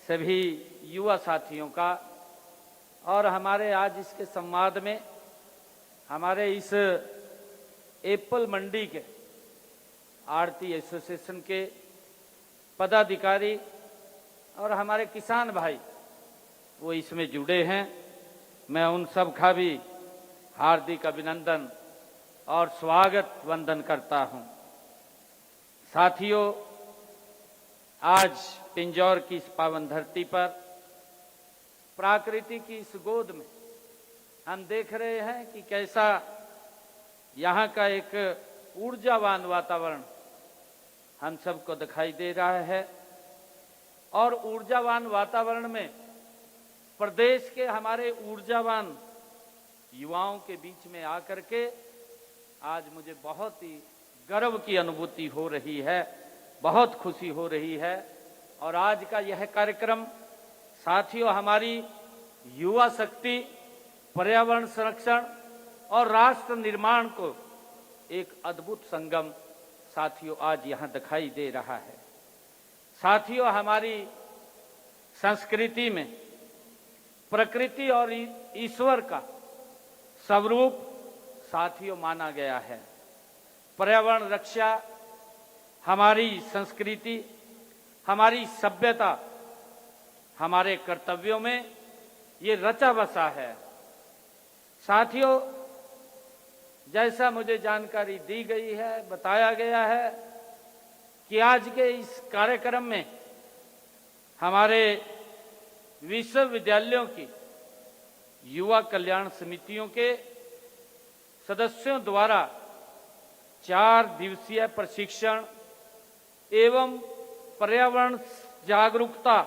सभी युवा साथियों का और हमारे आज इसके संवाद में हमारे इस एप्पल मंडी के आड़ती एसोसिएशन के पदाधिकारी और हमारे किसान भाई वो इसमें जुड़े हैं। मैं उन सब का भी हार्दिक अभिनंदन और स्वागत वंदन करता हूं। साथियों, आज पिंजौर की इस पावन धरती पर प्रकृति की इस गोद में हम देख रहे हैं कि कैसा यहाँ का एक ऊर्जावान वातावरण हम सबको दिखाई दे रहा है। और ऊर्जावान वातावरण में प्रदेश के हमारे ऊर्जावान युवाओं के बीच में आकर के आज मुझे बहुत ही गर्व की अनुभूति हो रही है, बहुत खुशी हो रही है। और आज का यह कार्यक्रम साथियों हमारी युवा शक्ति, पर्यावरण संरक्षण और राष्ट्र निर्माण को एक अद्भुत संगम साथियों आज यहाँ दिखाई दे रहा है। साथियों, हमारी संस्कृति में प्रकृति और ईश्वर का स्वरूप साथियों माना गया है। पर्यावरण रक्षा हमारी संस्कृति, हमारी सभ्यता, हमारे कर्तव्यों में ये रचा बसा है। साथियों, जैसा मुझे जानकारी दी गई है, बताया गया है कि आज के इस कार्यक्रम में हमारे विश्वविद्यालयों की युवा कल्याण समितियों के सदस्यों द्वारा 4 दिवसीय प्रशिक्षण एवं पर्यावरण जागरूकता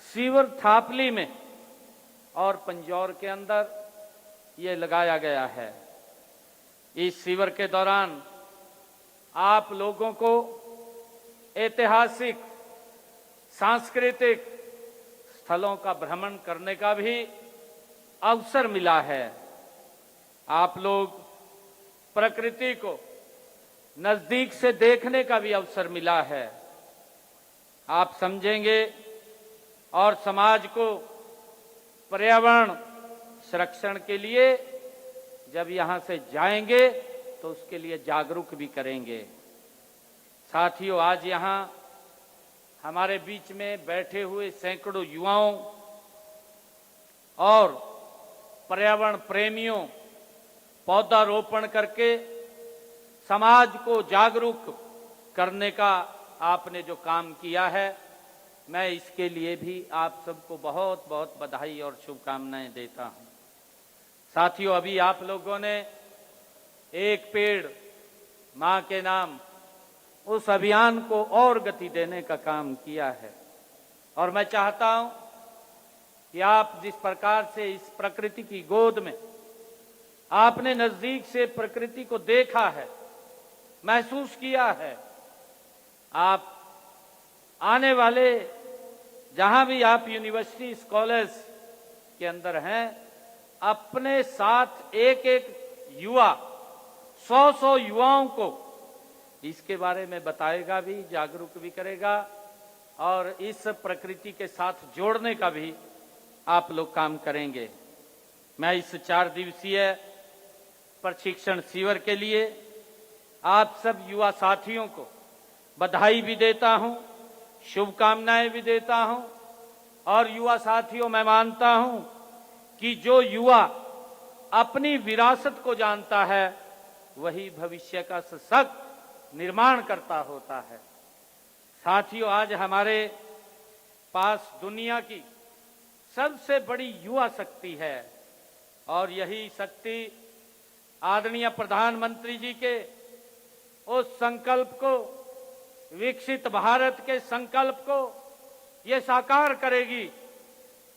शिविर थापली में और पिंजौर के अंदर ये लगाया गया है। इस शिविर के दौरान आप लोगों को ऐतिहासिक, सांस्कृतिक स्थलों का भ्रमण करने का भी अवसर मिला है। आप लोग प्रकृति को नजदीक से देखने का भी अवसर मिला है। आप समझेंगे और समाज को पर्यावरण संरक्षण के लिए जब यहां से जाएंगे तो उसके लिए जागरूक भी करेंगे। साथियों, आज यहां हमारे बीच में बैठे हुए सैकड़ों युवाओं और पर्यावरण प्रेमियों पौधारोपण करके समाज को जागरूक करने का आपने जो काम किया है, मैं इसके लिए भी आप सबको बहुत बहुत बधाई और शुभकामनाएं देता हूं। साथियों, अभी आप लोगों ने एक पेड़ मां के नाम उस अभियान को और गति देने का काम किया है। और मैं चाहता हूं कि आप जिस प्रकार से इस प्रकृति की गोद में आपने नजदीक से प्रकृति को देखा है, महसूस किया है, आप आने वाले जहां भी आप यूनिवर्सिटी कॉलेज के अंदर हैं, अपने साथ एक एक युवा 100 युवाओं को इसके बारे में बताएगा भी, जागरूक भी करेगा और इस प्रकृति के साथ जोड़ने का भी आप लोग काम करेंगे। मैं इस 4 दिवसीय प्रशिक्षण शिविर के लिए आप सब युवा साथियों को बधाई भी देता हूं, शुभकामनाएं भी देता हूं। और युवा साथियों, मैं मानता हूं कि जो युवा अपनी विरासत को जानता है वही भविष्य का सशक्त निर्माण करता होता है। साथियों, आज हमारे पास दुनिया की सबसे बड़ी युवा शक्ति है और यही शक्ति आदरणीय प्रधानमंत्री जी के उस संकल्प को, विकसित भारत के संकल्प को ये साकार करेगी।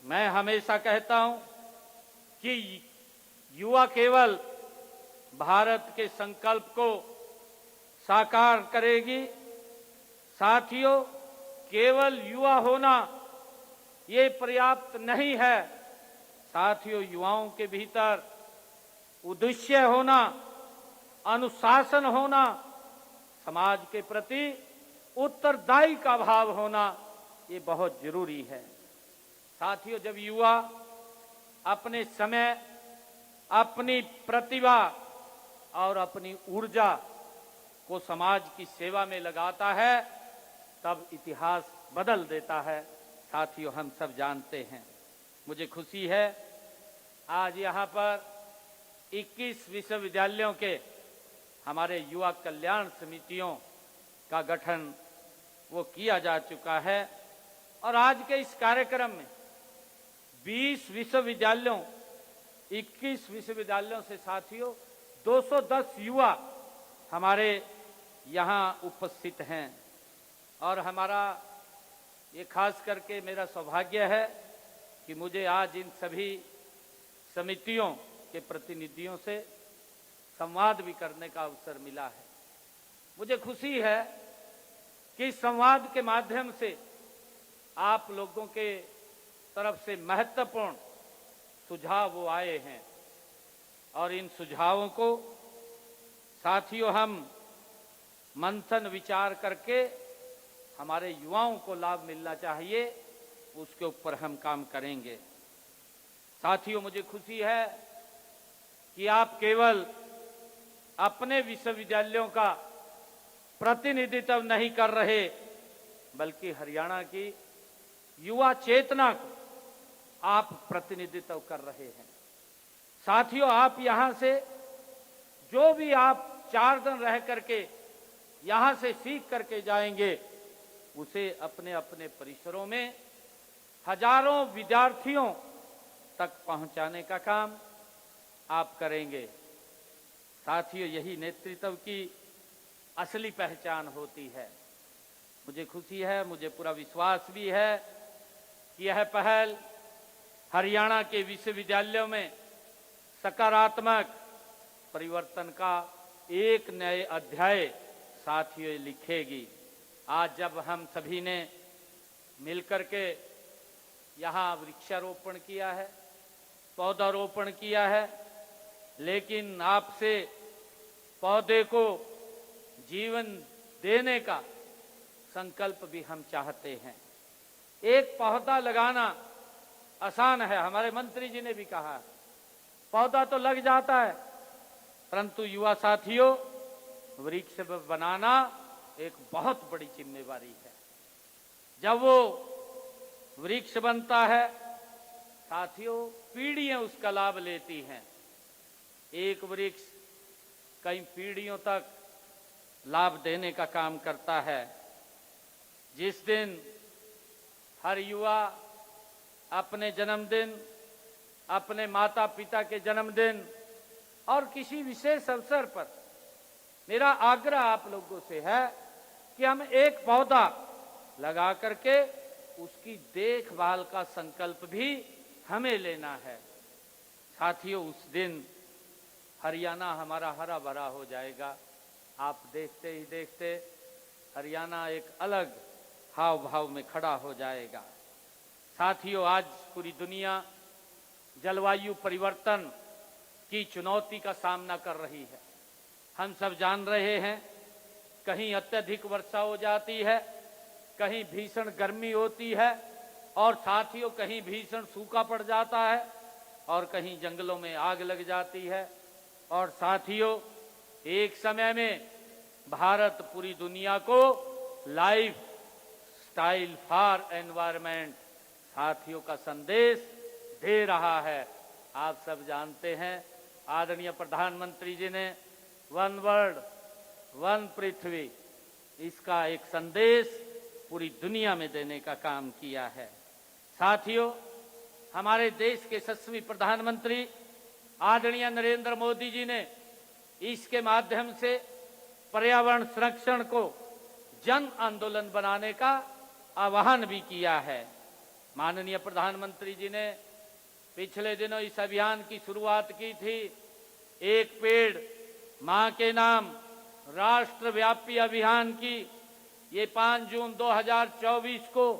मैं हमेशा कहता हूं कि युवा केवल भारत के संकल्प को साकार करेगी। साथियों, केवल युवा होना ये पर्याप्त नहीं है। साथियों, युवाओं के भीतर उद्देश्य होना, अनुशासन होना, समाज के प्रति उत्तरदायी का भाव होना, ये बहुत जरूरी है। साथियों, जब युवा अपने समय, अपनी प्रतिभा और अपनी ऊर्जा को समाज की सेवा में लगाता है, तब इतिहास बदल देता है। साथियों, हम सब जानते हैं। मुझे खुशी है आज यहाँ पर 21 विश्वविद्यालयों के हमारे युवा कल्याण समितियों का गठन वो किया जा चुका है और आज के इस कार्यक्रम में 20 विश्वविद्यालयों, 21 विश्वविद्यालयों से साथियों 210 युवा हमारे यहाँ उपस्थित हैं और हमारा ये खास करके मेरा सौभाग्य है कि मुझे आज इन सभी समितियों के प्रतिनिधियों से संवाद भी करने का अवसर मिला है। मुझे खुशी है कि संवाद के माध्यम से आप लोगों के तरफ से महत्वपूर्ण सुझाव वो आए हैं और इन सुझावों को साथियों हम मंथन विचार करके हमारे युवाओं को लाभ मिलना चाहिए, उसके ऊपर हम काम करेंगे। साथियों, मुझे खुशी है कि आप केवल अपने विश्वविद्यालयों का प्रतिनिधित्व नहीं कर रहे, बल्कि हरियाणा की युवा चेतना को आप प्रतिनिधित्व कर रहे हैं। साथियों, आप यहां से जो भी आप 4 दिन रह करके यहां से सीख करके जाएंगे, उसे अपने अपने परिसरों में हजारों विद्यार्थियों तक पहुंचाने का काम आप करेंगे। साथियों, यही नेतृत्व की असली पहचान होती है। मुझे खुशी है, मुझे पूरा विश्वास भी है कि यह पहल हरियाणा के विश्वविद्यालयों में सकारात्मक परिवर्तन का एक नए अध्याय साथियों लिखेगी। आज जब हम सभी ने मिलकर के यहाँ वृक्षारोपण किया है, पौधारोपण किया है, लेकिन आपसे पौधे को जीवन देने का संकल्प भी हम चाहते हैं। एक पौधा लगाना आसान है, हमारे मंत्री जी ने भी कहा, पौधा तो लग जाता है, परंतु युवा साथियों वृक्ष बनाना एक बहुत बड़ी जिम्मेवारी है। जब वो वृक्ष बनता है साथियों, पीढ़ियां उसका लाभ लेती हैं। एक वृक्ष कई पीढ़ियों तक लाभ देने का काम करता है। जिस दिन हर युवा अपने जन्मदिन, अपने माता पिता के जन्मदिन और किसी विशेष अवसर पर, मेरा आग्रह आप लोगों से है कि हम एक पौधा लगा करके उसकी देखभाल का संकल्प भी हमें लेना है। साथियों, उस दिन हरियाणा हमारा हरा भरा हो जाएगा। आप देखते ही देखते हरियाणा एक अलग हाव भाव में खड़ा हो जाएगा। साथियों, आज पूरी दुनिया जलवायु परिवर्तन की चुनौती का सामना कर रही है। हम सब जान रहे हैं, कहीं अत्यधिक वर्षा हो जाती है, कहीं भीषण गर्मी होती है और साथियों कहीं भीषण सूखा पड़ जाता है और कहीं जंगलों में आग लग जाती है। और साथियों, एक समय में भारत पूरी दुनिया को लाइफ स्टाइल फॉर एनवायरनमेंट साथियों का संदेश दे रहा है। आप सब जानते हैं, आदरणीय प्रधानमंत्री जी ने वन वर्ल्ड वन पृथ्वी, इसका एक संदेश पूरी दुनिया में देने का काम किया है। साथियों, हमारे देश के यशस्वी प्रधानमंत्री आदरणीय नरेंद्र मोदी जी ने इसके माध्यम से पर्यावरण संरक्षण को जन आंदोलन बनाने का आह्वान भी किया है। माननीय प्रधानमंत्री जी ने पिछले दिनों इस अभियान की शुरुआत की थी, एक पेड़ मां के नाम राष्ट्रव्यापी अभियान की। ये 5 जून 2024 को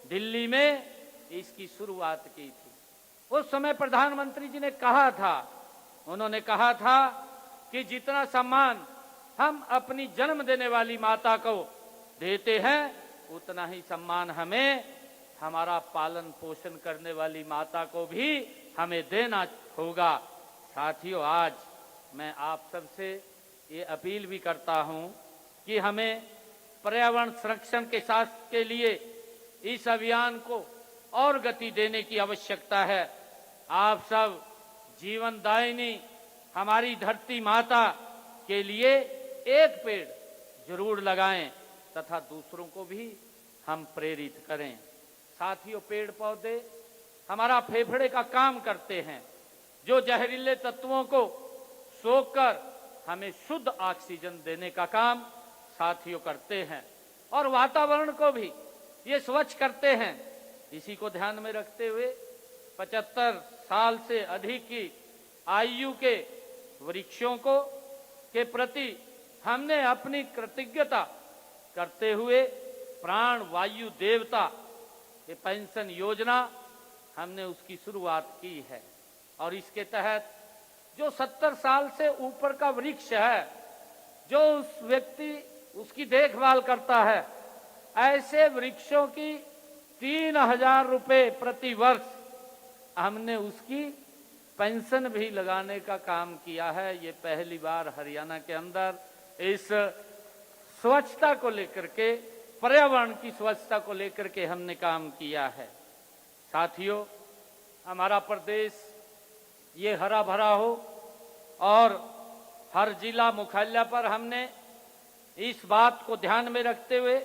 दिल्ली में इसकी शुरुआत की थी। उस समय प्रधानमंत्री जी ने कहा था, उन्होंने कहा था कि जितना सम्मान हम अपनी जन्म देने वाली माता को देते हैं, उतना ही सम्मान हमें हमारा पालन पोषण करने वाली माता को भी हमें देना होगा। साथियों, आज मैं आप सबसे ये अपील भी करता हूं कि हमें पर्यावरण संरक्षण के साथ के लिए इस अभियान को और गति देने की आवश्यकता है। आप सब जीवनदायिनी हमारी धरती माता के लिए एक पेड़ जरूर लगाएं तथा दूसरों को भी हम प्रेरित करें। साथियों, पेड़ पौधे हमारा फेफड़े का काम करते हैं, जो जहरीले तत्वों को सोखकर हमें शुद्ध ऑक्सीजन देने का काम साथियों करते हैं और वातावरण को भी ये स्वच्छ करते हैं। इसी को ध्यान में रखते हुए 75 साल से अधिक की आयु के वृक्षों को के प्रति हमने अपनी कृतज्ञता करते हुए प्राण वायु देवता के पेंशन योजना हमने उसकी शुरुआत की है और इसके तहत जो 70 साल से ऊपर का वृक्ष है, जो उस व्यक्ति उसकी देखभाल करता है, ऐसे वृक्षों की 3000 रुपए प्रति वर्ष हमने उसकी पेंशन भी लगाने का काम किया है। ये पहली बार हरियाणा के अंदर इस स्वच्छता को लेकर के, पर्यावरण की स्वच्छता को लेकर के हमने काम किया है। साथियों, हमारा प्रदेश ये हरा भरा हो और हर जिला मुख्यालय पर हमने इस बात को ध्यान में रखते हुए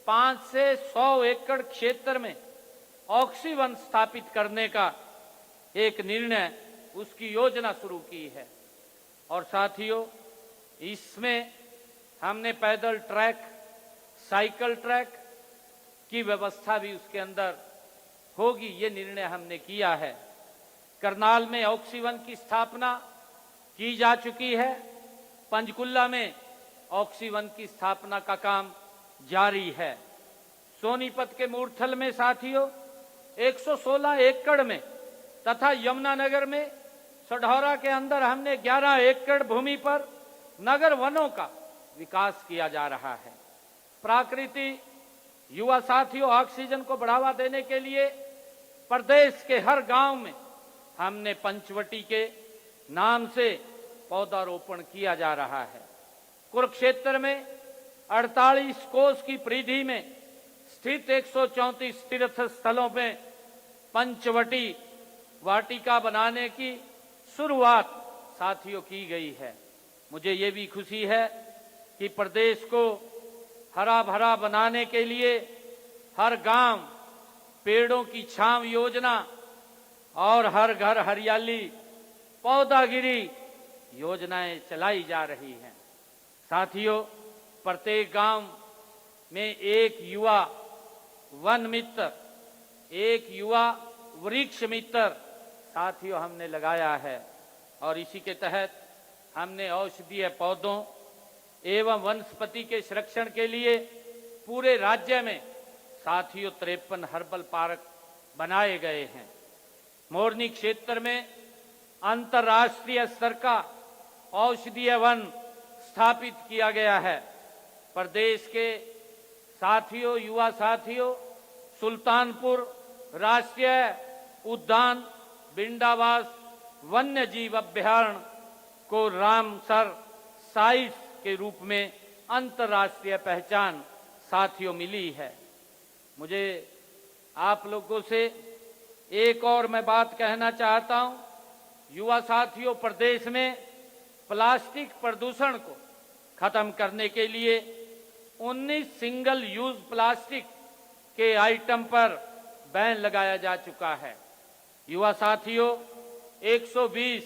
5 से 100 एकड़ क्षेत्र में ऑक्सीवन स्थापित करने का एक निर्णय, उसकी योजना शुरू की है। और साथियों, इसमें हमने पैदल ट्रैक, साइकिल ट्रैक की व्यवस्था भी उसके अंदर होगी, ये निर्णय हमने किया है। करनाल में ऑक्सीवन की स्थापना की जा चुकी है। पंचकुला में ऑक्सीवन की स्थापना का काम जारी है। सोनीपत के मूर्थल में साथियों 116 एकड़ में तथा यमुनानगर में सढौरा के अंदर हमने 11 एकड़ भूमि पर नगर वनों का विकास किया जा रहा है। प्राकृति युवा साथियों, ऑक्सीजन को बढ़ावा देने के लिए प्रदेश के हर गांव में हमने पंचवटी के नाम से पौधारोपण किया जा रहा है। कुरुक्षेत्र में 48 कोस की परिधि में स्थित 134 तीर्थ स्थलों में पंचवटी वाटिका बनाने की शुरुआत साथियों की गई है। मुझे ये भी खुशी है कि प्रदेश को हरा भरा बनाने के लिए हर गांव पेड़ों की छांव योजना और हर घर हरियाली पौधागिरी योजनाएं चलाई जा रही हैं। साथियों, प्रत्येक गांव में एक युवा वन मित्र, एक युवा वृक्ष मित्र साथियों हमने लगाया है और इसी के तहत हमने औषधीय पौधों एवं वनस्पति के संरक्षण के लिए पूरे राज्य में साथियों 53 हर्बल पार्क बनाए गए हैं। मोरनी क्षेत्र में अंतर्राष्ट्रीय स्तर का औषधीय वन स्थापित किया गया है। प्रदेश के साथियों, युवा साथियों, सुल्तानपुर राष्ट्रीय उद्यान बिंडावास वन्य जीव अभ्यारण्य को रामसर साइट्स के रूप में अंतर्राष्ट्रीय पहचान साथियों मिली है। मुझे आप लोगों से एक और मैं बात कहना चाहता हूं। युवा साथियों, प्रदेश में प्लास्टिक प्रदूषण को खत्म करने के लिए 19 सिंगल यूज प्लास्टिक के आइटम पर बैन लगाया जा चुका है। युवा साथियों, 120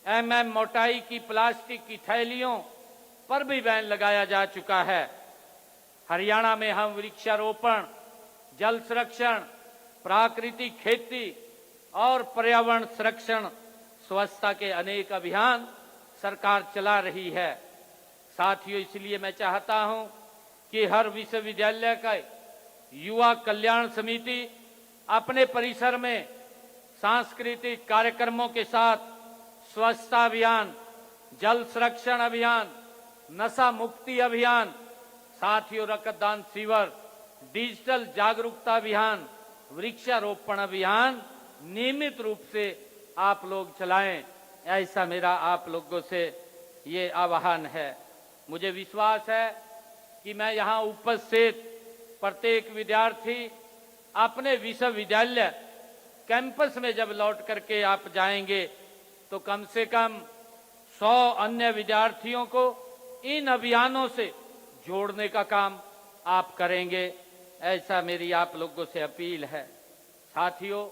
mm मोटाई की प्लास्टिक की थैलियों पर भी बैन लगाया जा चुका है। हरियाणा में हम वृक्षारोपण, जल संरक्षण, प्राकृतिक खेती और पर्यावरण संरक्षण, स्वच्छता के अनेक अभियान सरकार चला रही है। साथियों, इसलिए मैं चाहता हूं कि हर विश्वविद्यालय का युवा कल्याण समिति अपने परिसर में सांस्कृतिक कार्यक्रमों के साथ स्वच्छता अभियान, जल संरक्षण अभियान, नशा मुक्ति अभियान, साथियों रक्तदान शिविर डिजिटल जागरूकता अभियान, वृक्षारोपण अभियान नियमित रूप से आप लोग चलाएं, ऐसा मेरा आप लोगों से ये आह्वान है। मुझे विश्वास है कि मैं यहाँ उपस्थित प्रत्येक विद्यार्थी अपने विश्वविद्यालय कैंपस में जब लौट करके आप जाएंगे तो कम से कम 100 अन्य विद्यार्थियों को इन अभियानों से जोड़ने का काम आप करेंगे, ऐसा मेरी आप लोगों से अपील है। साथियों,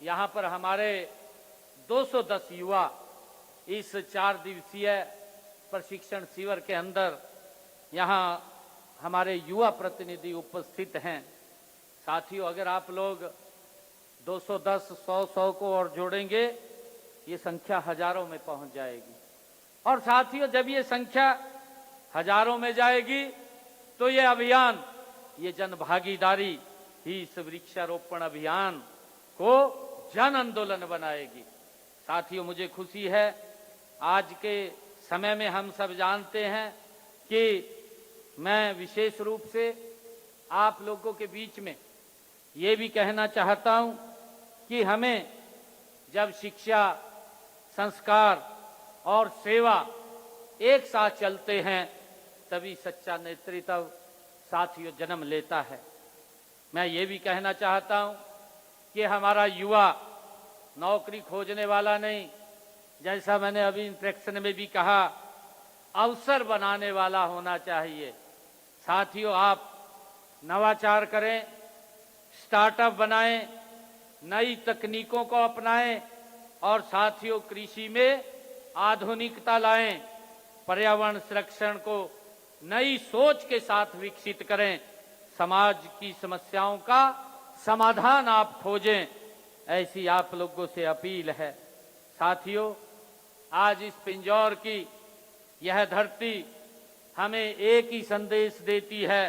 यहाँ पर हमारे 210 युवा इस 4 दिवसीय प्रशिक्षण शिविर के अंदर यहाँ हमारे युवा प्रतिनिधि उपस्थित हैं। साथियों, अगर आप लोग 210, 100 को और जोड़ेंगे, ये संख्या हजारों में पहुंच जाएगी। और साथियों, जब ये संख्या हजारों में जाएगी तो ये अभियान, ये जन भागीदारी ही इस वृक्षारोपण अभियान को जन आंदोलन बनाएगी। साथियों, मुझे खुशी है, आज के समय में हम सब जानते हैं कि मैं विशेष रूप से आप लोगों के बीच में ये भी कहना चाहता हूं कि हमें जब शिक्षा, संस्कार और सेवा एक साथ चलते हैं तभी सच्चा नेतृत्व साथियों जन्म लेता है। मैं ये भी कहना चाहता हूं कि हमारा युवा नौकरी खोजने वाला नहीं, जैसा मैंने अभी इंट्रैक्शन में भी कहा, अवसर बनाने वाला होना चाहिए। साथियों, आप नवाचार करें, स्टार्टअप बनाएं, नई तकनीकों को अपनाएं और साथियों कृषि में आधुनिकता लाएं, पर्यावरण संरक्षण को नई सोच के साथ विकसित करें, समाज की समस्याओं का समाधान आप खोजें, ऐसी आप लोगों से अपील है। साथियों, आज इस पिंजौर की यह धरती हमें एक ही संदेश देती है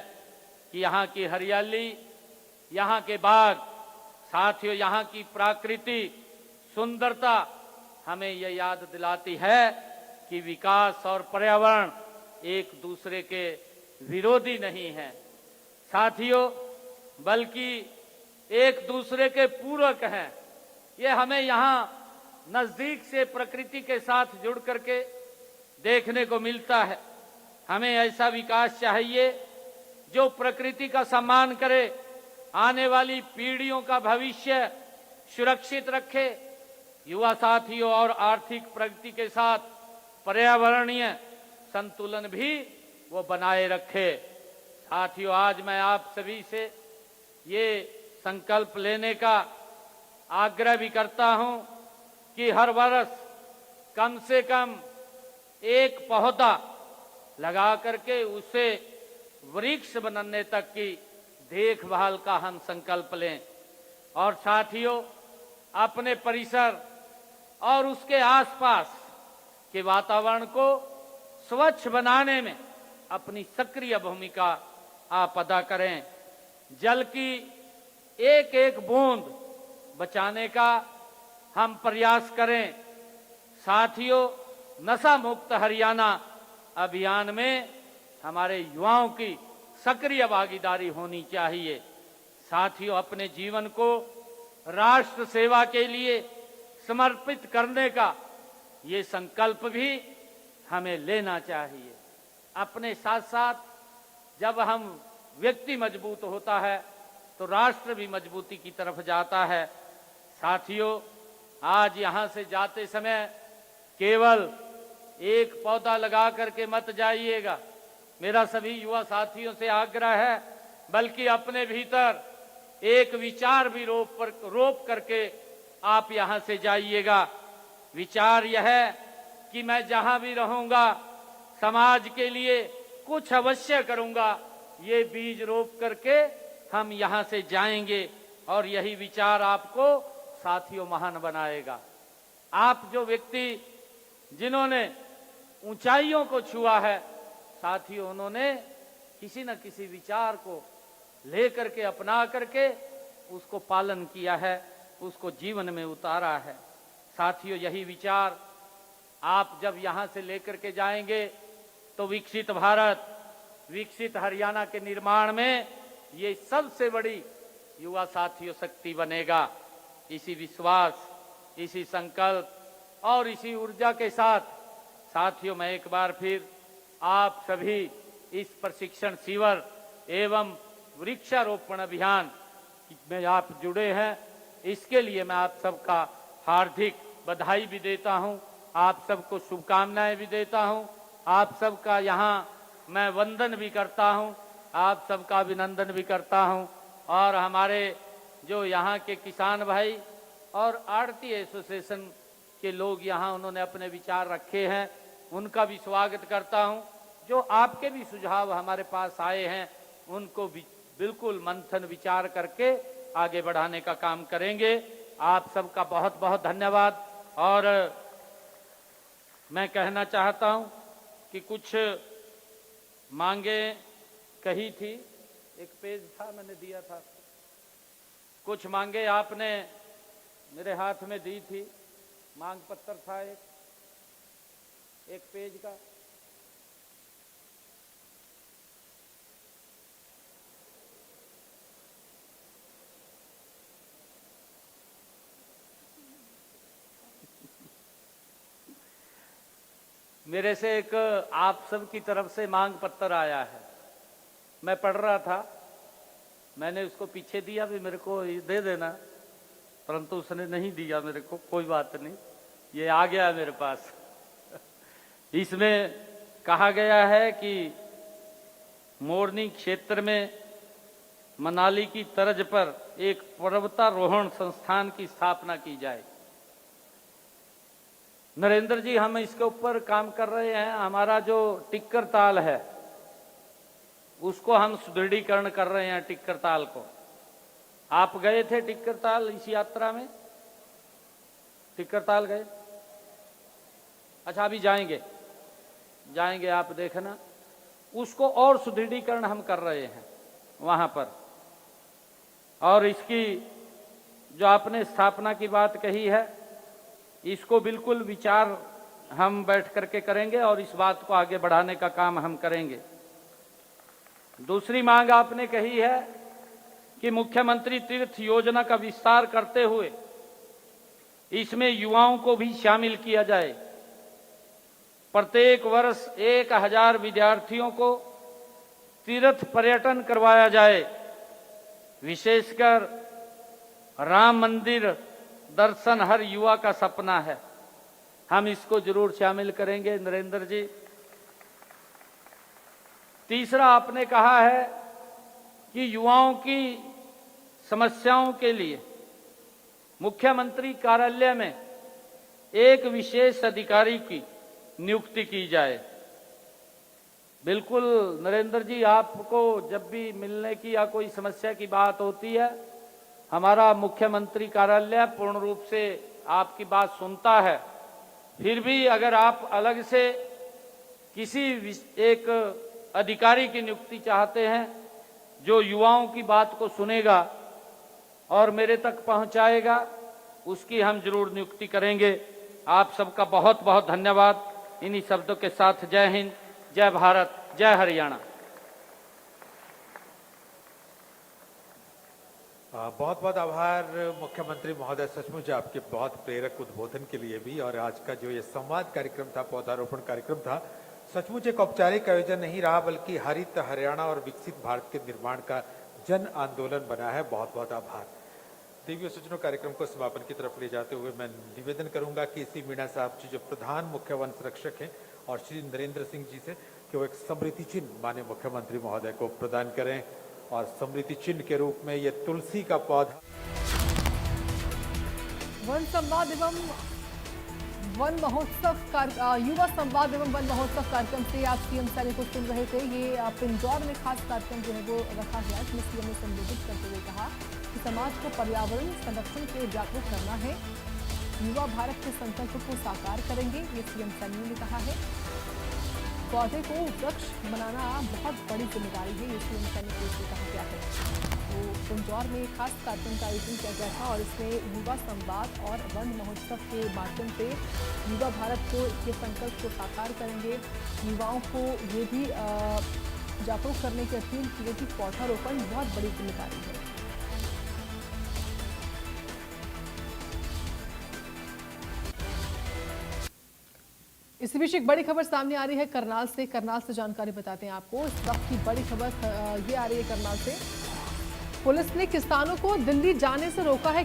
कि यहाँ की हरियाली, यहाँ के बाग, साथियों यहाँ की प्राकृति सुंदरता हमें यह याद दिलाती है कि विकास और पर्यावरण एक दूसरे के विरोधी नहीं है साथियों, बल्कि एक दूसरे के पूरक हैं। ये हमें यहाँ नजदीक से प्रकृति के साथ जुड़ करके देखने को मिलता है। हमें ऐसा विकास चाहिए जो प्रकृति का सम्मान करे, आने वाली पीढ़ियों का भविष्य सुरक्षित रखे, युवा साथियों और आर्थिक प्रगति के साथ पर्यावरणीय संतुलन भी वो बनाए रखे। साथियों, आज मैं आप सभी से ये संकल्प लेने का आग्रह भी करता हूं कि हर वर्ष कम से कम एक पौधा लगा करके उसे वृक्ष बनने तक की देखभाल का हम संकल्प लें। और साथियों, अपने परिसर और उसके आसपास के वातावरण को स्वच्छ बनाने में अपनी सक्रिय भूमिका आप अदा करें। जल की एक एक बूंद बचाने का हम प्रयास करें। साथियों, नशा मुक्त हरियाणा अभियान में हमारे युवाओं की सक्रिय भागीदारी होनी चाहिए। साथियों, अपने जीवन को राष्ट्र सेवा के लिए समर्पित करने का ये संकल्प भी हमें लेना चाहिए। अपने साथ साथ जब हम व्यक्ति मजबूत होता है तो राष्ट्र भी मजबूती की तरफ जाता है। साथियों, आज यहाँ से जाते समय केवल एक पौधा लगा करके मत जाइएगा, मेरा सभी युवा साथियों से आग्रह है, बल्कि अपने भीतर एक विचार भी रोप करके आप यहाँ से जाइएगा। विचार यह है कि मैं जहां भी रहूंगा समाज के लिए कुछ अवश्य करूंगा। ये बीज रोप करके हम यहाँ से जाएंगे और यही विचार आपको साथियों महान बनाएगा। आप जो व्यक्ति जिन्होंने ऊंचाइयों को छुआ है साथियों, उन्होंने किसी न किसी विचार को लेकर के अपना करके उसको पालन किया है, उसको जीवन में उतारा है। साथियों, यही विचार आप जब यहाँ से लेकर के जाएंगे तो विकसित भारत, विकसित हरियाणा के निर्माण में ये सबसे बड़ी युवा साथियों शक्ति बनेगा। इसी विश्वास, इसी संकल्प और इसी ऊर्जा के साथ साथियों, मैं एक बार फिर आप सभी इस प्रशिक्षण शिविर एवं वृक्षारोपण अभियान में आप जुड़े हैं, इसके लिए मैं आप सबका हार्दिक बधाई भी देता हूं, आप सबको शुभकामनाएं भी देता हूं, आप सबका यहां मैं वंदन भी करता हूं, आप सबका अभिनंदन भी करता हूं। और हमारे जो यहाँ के किसान भाई और आड़ती एसोसिएशन के लोग यहाँ उन्होंने अपने विचार रखे हैं, उनका भी स्वागत करता हूं। जो आपके भी सुझाव हमारे पास आए हैं उनको भी बिल्कुल मंथन विचार करके आगे बढ़ाने का काम करेंगे। आप सबका बहुत बहुत धन्यवाद। और मैं कहना चाहता हूं कि कुछ मांगे कही थी, एक पेज था मैंने दिया था, कुछ मांगे आपने मेरे हाथ में दी थी, मांग पत्र था एक पेज का। मेरे से एक आप सब की तरफ से मांग पत्र आया है, मैं पढ़ रहा था, मैंने उसको पीछे दिया भी मेरे को दे देना, परंतु उसने नहीं दिया मेरे को। कोई बात नहीं, ये आ गया मेरे पास। इसमें कहा गया है कि मोरनी क्षेत्र में मनाली की तर्ज पर एक पर्वतारोहण संस्थान की स्थापना की जाए। नरेंद्र जी, हम इसके ऊपर काम कर रहे हैं। हमारा जो टिक्कर ताल है उसको हम सुदृढ़ीकरण कर रहे हैं। टिक्कर ताल को आप गए थे, टिक्कर ताल इस यात्रा में टिक्कर ताल गए? अच्छा, अभी जाएंगे आप देखना, उसको और सुदृढ़ीकरण हम कर रहे हैं वहां पर। और इसकी जो आपने स्थापना की बात कही है, इसको बिल्कुल विचार हम बैठ करके करेंगे और इस बात को आगे बढ़ाने का काम हम करेंगे। दूसरी मांग आपने कही है कि मुख्यमंत्री तीर्थ योजना का विस्तार करते हुए इसमें युवाओं को भी शामिल किया जाए। प्रत्येक वर्ष 1000 विद्यार्थियों को तीर्थ पर्यटन करवाया जाए। विशेषकर राम मंदिर दर्शन हर युवा का सपना है, हम इसको जरूर शामिल करेंगे नरेंद्र जी। तीसरा आपने कहा है कि युवाओं की समस्याओं के लिए मुख्यमंत्री कार्यालय में एक विशेष अधिकारी की नियुक्ति की जाए। बिल्कुल नरेंद्र जी, आपको जब भी मिलने की या कोई समस्या की बात होती है, हमारा मुख्यमंत्री कार्यालय पूर्ण रूप से आपकी बात सुनता है। फिर भी अगर आप अलग से किसी एक अधिकारी की नियुक्ति चाहते हैं जो युवाओं की बात को सुनेगा और मेरे तक पहुंचाएगा, उसकी हम जरूर नियुक्ति करेंगे। आप सबका बहुत बहुत धन्यवाद। इन्हीं शब्दों के साथ जय हिंद, जय भारत, जय हरियाणा। बहुत बहुत आभार मुख्यमंत्री महोदय, सचमुच आपके बहुत प्रेरक उद्बोधन के लिए भी। और आज का जो ये संवाद कार्यक्रम था, पौधारोपण कार्यक्रम था, सचमुच एक औपचारिक आयोजन नहीं रहा बल्कि हरित हरियाणा और विकसित भारत के निर्माण का जन आंदोलन बना है। बहुत बहुत आभार। देवी सूचना कार्यक्रम को समापन की तरफ ले जाते हुए मैं निवेदन करूंगा कि इसी मीणा साहब जी जो प्रधान मुख्य वन संरक्षक हैं और श्री नरेंद्र सिंह जी से कि वो एक स्मृति चिन्ह माननीय मुख्यमंत्री महोदय को प्रदान करें और स्मृति चिन्ह के रूप में ये तुलसी का पौधा। वन संवाद एवं वन महोत्सव युवा संवाद एवं वन महोत्सव कार्यक्रम से आप सीएम सैनी को सुन रहे थे। ये पिंजौर में खास कार्यक्रम जो है वो रखा गया, जिसमें सीएम ने संबोधित करते हुए कहा कि समाज को पर्यावरण संरक्षण के लिए जागरूक करना है, युवा भारत के संकल्प को साकार करेंगे, ये सीएम सैनी ने कहा है। पौधे को वृक्ष बनाना बहुत बड़ी जिम्मेदारी है, ये सीएम सैनी को इसमें कहा गया है। तो पिंजौर में खास कार्यक्रम का आयोजन किया गया था और इसमें युवा संवाद और वन महोत्सव के माध्यम से युवा भारत को के संकल्प को साकार करेंगे। युवाओं को ये भी जागरूक करने की अपील की गई कि पौधारोपण बहुत बड़ी जिम्मेदारी है। इसी बीच एक बड़ी खबर सामने आ रही है करनाल से जानकारी बताते हैं आपको। इस वक्त की बड़ी खबर ये आ रही है करनाल से। पुलिस ने किसानों को दिल्ली जाने से रोका है।